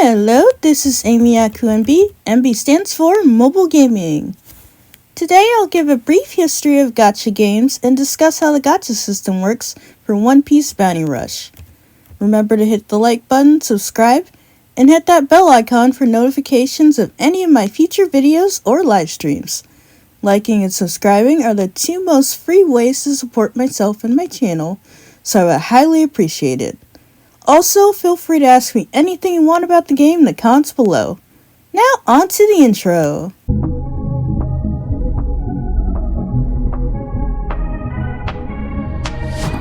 Hello, this is amyyakumb. MB stands for Mobile Gaming. Today I'll give a brief history of gacha games and discuss how the gacha system works for One Piece Bounty Rush. Remember to hit the like button, subscribe, and hit that bell icon for notifications of any of my future videos or live streams. Liking and subscribing are the two most free ways to support myself and my channel, so I would highly appreciate it. Also, feel free to ask me anything you want about the game in the comments below. Now, on to the intro.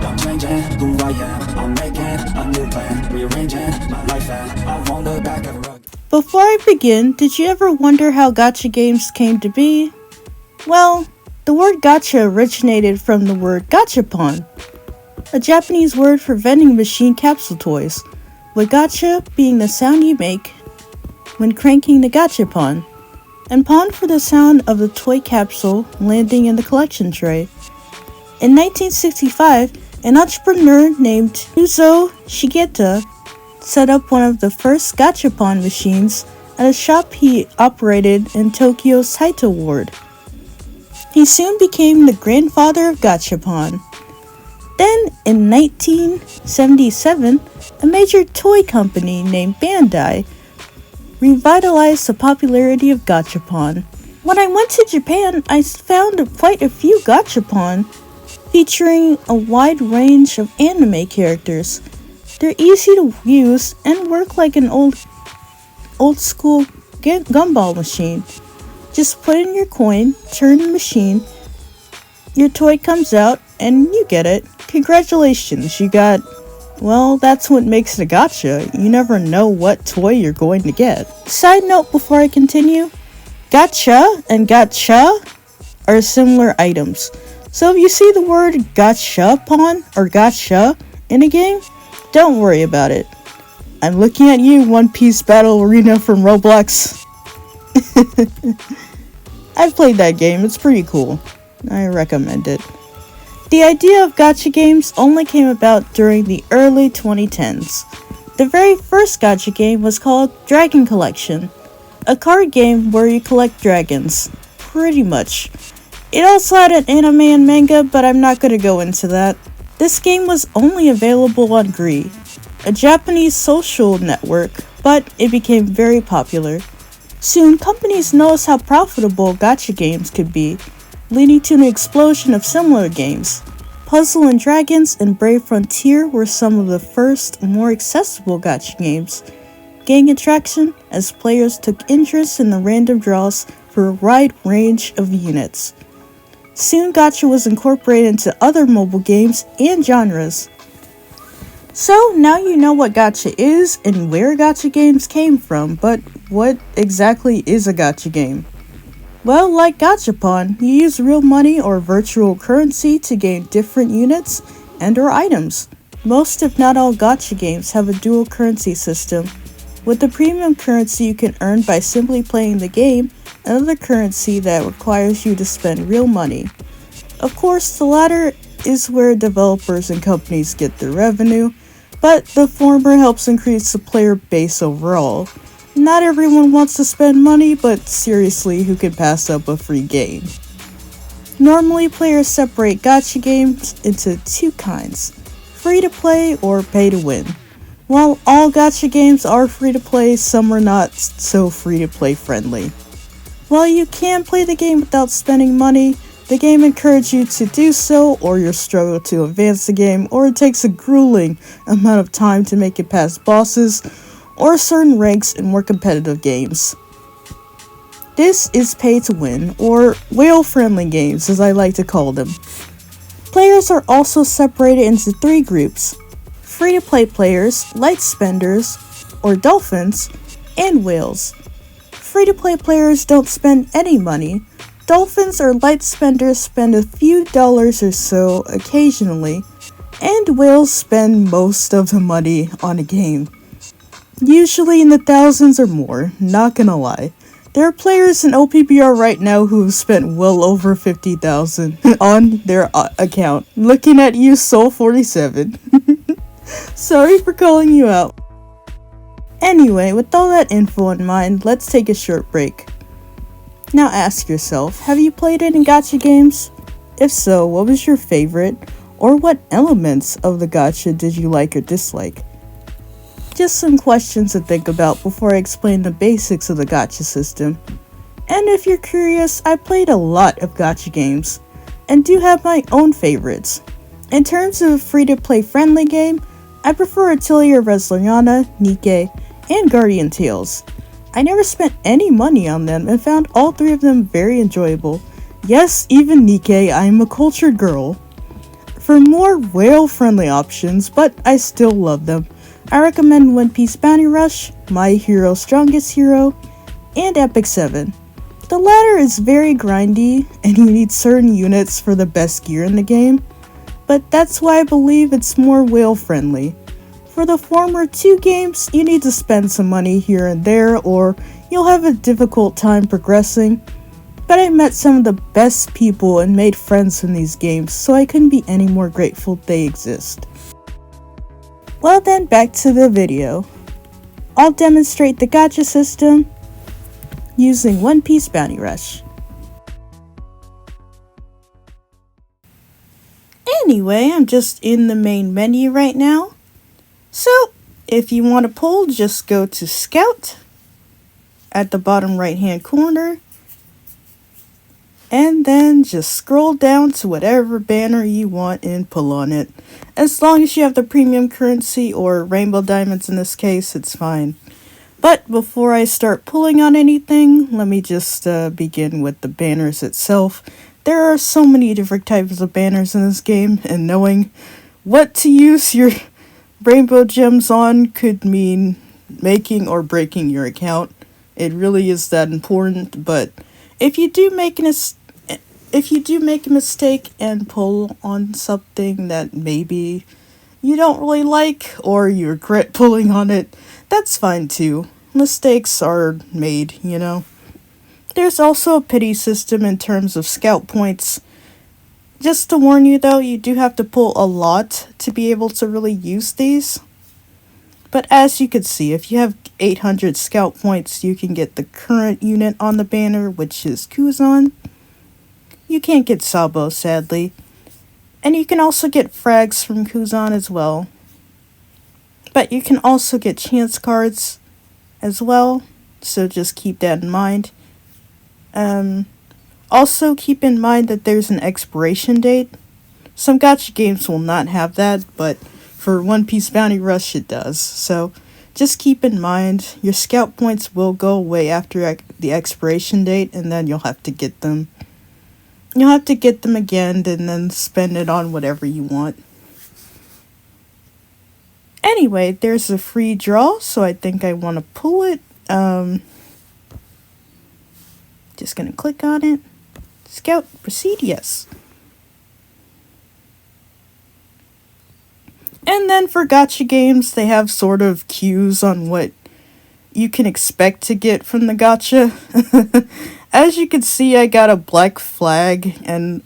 I'm changing who I am. I'm making a new plan, rearranging my life, and I want the back of a rug. Before I begin, did you ever wonder how gacha games came to be? Well, the word gacha originated from the word gachapon, a Japanese word for vending machine capsule toys, with gacha being the sound you make when cranking the gachapon, and pon for the sound of the toy capsule landing in the collection tray. In 1965, an entrepreneur named Uzo Shigeta set up one of the first gachapon machines at a shop he operated in Tokyo's Saito Ward. He soon became the grandfather of gachapon. Then, in 1977, a major toy company named Bandai revitalized the popularity of gachapon. When I went to Japan, I found quite a few gachapon featuring a wide range of anime characters. They're easy to use and work like an old school gumball machine. Just put in your coin, turn the machine, your toy comes out, and you get it. Congratulations, you got... Well, that's what makes it a gacha. You never know what toy you're going to get. Side note before I continue, gacha and gacha are similar items. So if you see the word gachapon or gacha in a game, don't worry about it. I'm looking at you, One Piece Battle Arena from Roblox. I've played that game, it's pretty cool. I recommend it. The idea of gacha games only came about during the early 2010s. The very first gacha game was called Dragon Collection, a card game where you collect dragons. Pretty much. It also had an anime and manga, but I'm not going to go into that. This game was only available on Gree, a Japanese social network, but it became very popular. Soon, companies noticed how profitable gacha games could be, leading to an explosion of similar games. Puzzle and Dragons and Brave Frontier were some of the first, more accessible gacha games, gaining attraction as players took interest in the random draws for a wide range of units. Soon, gacha was incorporated into other mobile games and genres. So, now you know what gacha is and where gacha games came from, but what exactly is a gacha game? Well, like gachapon, you use real money or virtual currency to gain different units and or items. Most if not all gacha games have a dual currency system, with the premium currency you can earn by simply playing the game, and another currency that requires you to spend real money. Of course, the latter is where developers and companies get their revenue, but the former helps increase the player base overall. Not everyone wants to spend money, but seriously, who can pass up a free game? Normally, players separate gacha games into two kinds, free to play or pay to win. While all gacha games are free to play, some are not so free to play friendly. While you can play the game without spending money, the game encourages you to do so, or you'll struggle to advance the game, or it takes a grueling amount of time to make it past bosses, or certain ranks in more competitive games. This is pay to win, or whale-friendly games as I like to call them. Players are also separated into three groups: free-to-play players, light spenders, or dolphins, and whales. Free-to-play players don't spend any money. Dolphins or light spenders spend a few dollars or so occasionally, and whales spend most of the money on a game. Usually in the thousands or more, not gonna lie. There are players in OPBR right now who have spent well over 50,000 on their account. Looking at you, Soul47. Sorry for calling you out. Anyway, with all that info in mind, let's take a short break. Now ask yourself, have you played any gacha games? If so, what was your favorite? Or what elements of the gacha did you like or dislike? Just some questions to think about before I explain the basics of the gacha system. And if you're curious, I played a lot of gacha games, and do have my own favorites. In terms of free-to-play friendly game, I prefer Atelier Resliana, Nikke, and Guardian Tales. I never spent any money on them and found all three of them very enjoyable. Yes, even Nikke, I'm a cultured girl. For more whale-friendly options, but I still love them, I recommend One Piece Bounty Rush, My Hero Strongest Hero, and Epic 7. The latter is very grindy, and you need certain units for the best gear in the game, but that's why I believe it's more whale-friendly. For the former two games, you need to spend some money here and there, or you'll have a difficult time progressing. But I met some of the best people and made friends in these games, so I couldn't be any more grateful they exist. Well then, back to the video. I'll demonstrate the gacha system using One Piece Bounty Rush. Anyway, I'm just in the main menu right now. So, if you want to pull, just go to Scout at the bottom right hand corner. And then just scroll down to whatever banner you want and pull on it. As long as you have the premium currency or rainbow diamonds in this case, it's fine. But before I start pulling on anything, let me just begin with the banners itself. There are so many different types of banners in this game, and knowing what to use your rainbow gems on could mean making or breaking your account. It really is that important, but if you do make a mistake and pull on something that maybe you don't really like or you regret pulling on it, that's fine too. Mistakes are made, you know. There's also a pity system in terms of scout points. Just to warn you though, you do have to pull a lot to be able to really use these. But as you can see, if you have 800 scout points, you can get the current unit on the banner, which is Kuzan. You can't get Sabo, sadly. And you can also get frags from Kuzan as well. But you can also get chance cards as well, so just keep that in mind. Also keep in mind that there's an expiration date. Some gacha games will not have that, but for One Piece Bounty Rush it does. So just keep in mind your scout points will go away after the expiration date, and then you'll have to get them. You'll have to get them again and then spend it on whatever you want. Anyway, there's a free draw, so I think I want to pull it. Just gonna click on it. Scout, proceed, yes. And then for gacha games, they have sort of cues on what you can expect to get from the gacha. As you can see, I got a black flag, and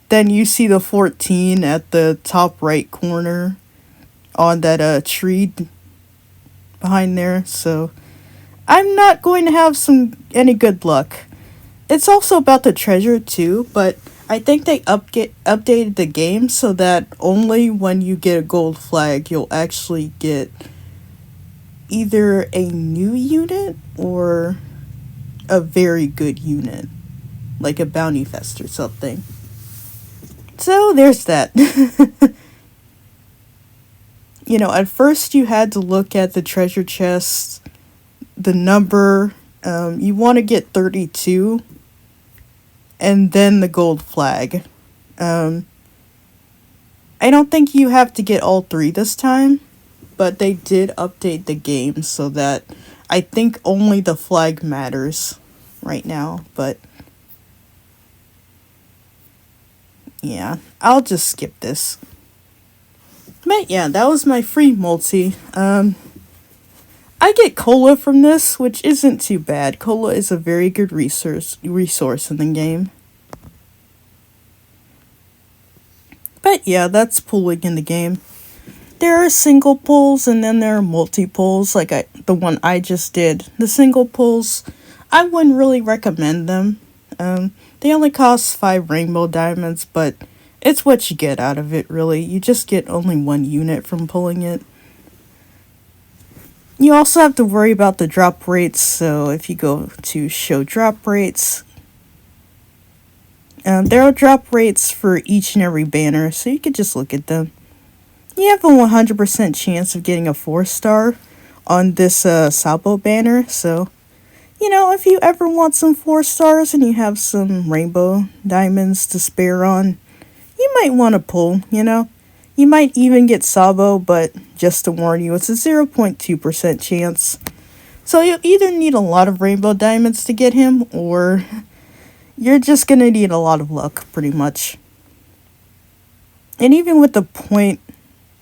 then you see the 14 at the top right corner on that tree behind there. So I'm not going to have any good luck. It's also about the treasure too, but I think they updated the game so that only when you get a gold flag, you'll actually get either a new unit or a very good unit, like a bounty fest or something. So there's that. You know, at first you had to look at the treasure chest, the number, you want to get 32, and then the gold flag. I don't think you have to get all three this time, but they did update the game so that I think only the flag matters right now, but yeah, I'll just skip this. But yeah, that was my free multi. I get cola from this, which isn't too bad. Cola is a very good resource in the game. But yeah, that's pulling in the game. There are single pulls and then there are multi-pulls, like the one I just did. The single pulls, I wouldn't really recommend them. They only cost 5 rainbow diamonds, but it's what you get out of it, really. You just get only 1 unit from pulling it. You also have to worry about the drop rates, so if you go to show drop rates, there are drop rates for each and every banner, so you could just look at them. You have a 100% chance of getting a 4-star on this Sabo banner, so, if you ever want some 4 stars and you have some rainbow diamonds to spare on, you might want to pull, You might even get Sabo, but just to warn you, it's a 0.2% chance. So you'll either need a lot of rainbow diamonds to get him, or you're just going to need a lot of luck, pretty much. And even with the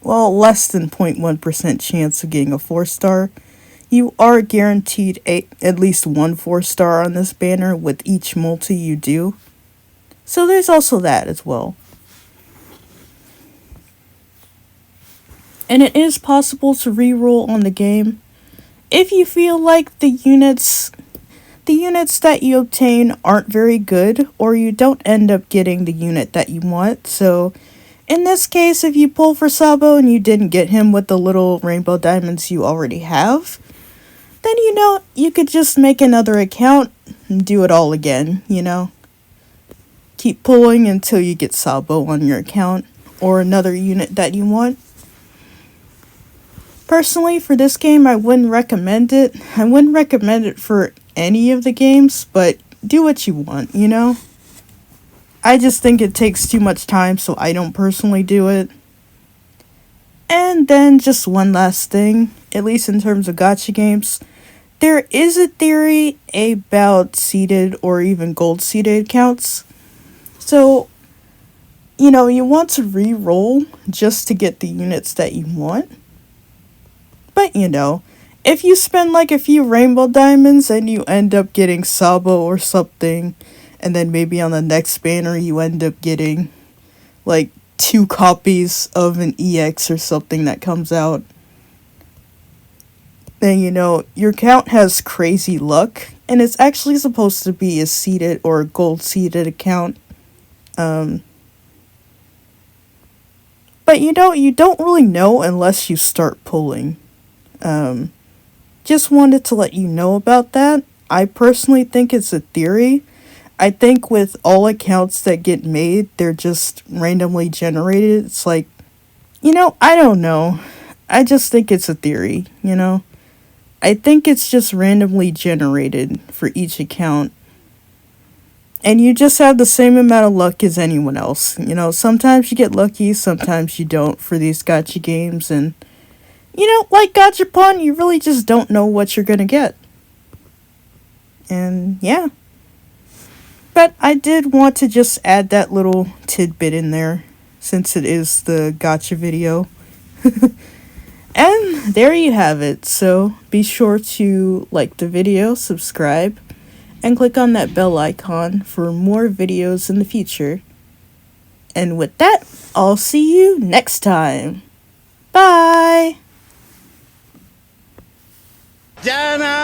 less than 0.1% chance of getting a 4-star, you are guaranteed at least 1 4-star on this banner with each multi you do. So there's also that as well. And it is possible to reroll on the game if you feel like the units that you obtain aren't very good, or you don't end up getting the unit that you want. So in this case, if you pull for Sabo and you didn't get him with the little rainbow diamonds you already have, then you could just make another account and do it all again, Keep pulling until you get Sabo on your account or another unit that you want. Personally, for this game, I wouldn't recommend it. I wouldn't recommend it for any of the games, but do what you want, I just think it takes too much time, so I don't personally do it. And then just one last thing, at least in terms of gacha games, there is a theory about seeded or even gold seeded accounts. So, you want to re-roll just to get the units that you want. But, if you spend like a few rainbow diamonds and you end up getting Sabo or something, and then maybe on the next banner you end up getting like 2 copies of an EX or something that comes out, then your account has crazy luck, and it's actually supposed to be a seeded or a gold seeded account. But you don't really know unless you start pulling. Just wanted to let you know about that. I personally think it's a theory. I think with all accounts that get made, they're just randomly generated. It's like, I don't know. I just think it's a theory, I think it's just randomly generated for each account. And you just have the same amount of luck as anyone else. Sometimes you get lucky, sometimes you don't for these gacha games. And, like Gachapon, you really just don't know what you're gonna get. And, yeah. But I did want to just add that little tidbit in there, since it is the gacha video. And there you have it. So be sure to like the video, subscribe, and click on that bell icon for more videos in the future. And with that, I'll see you next time. Bye! Jana!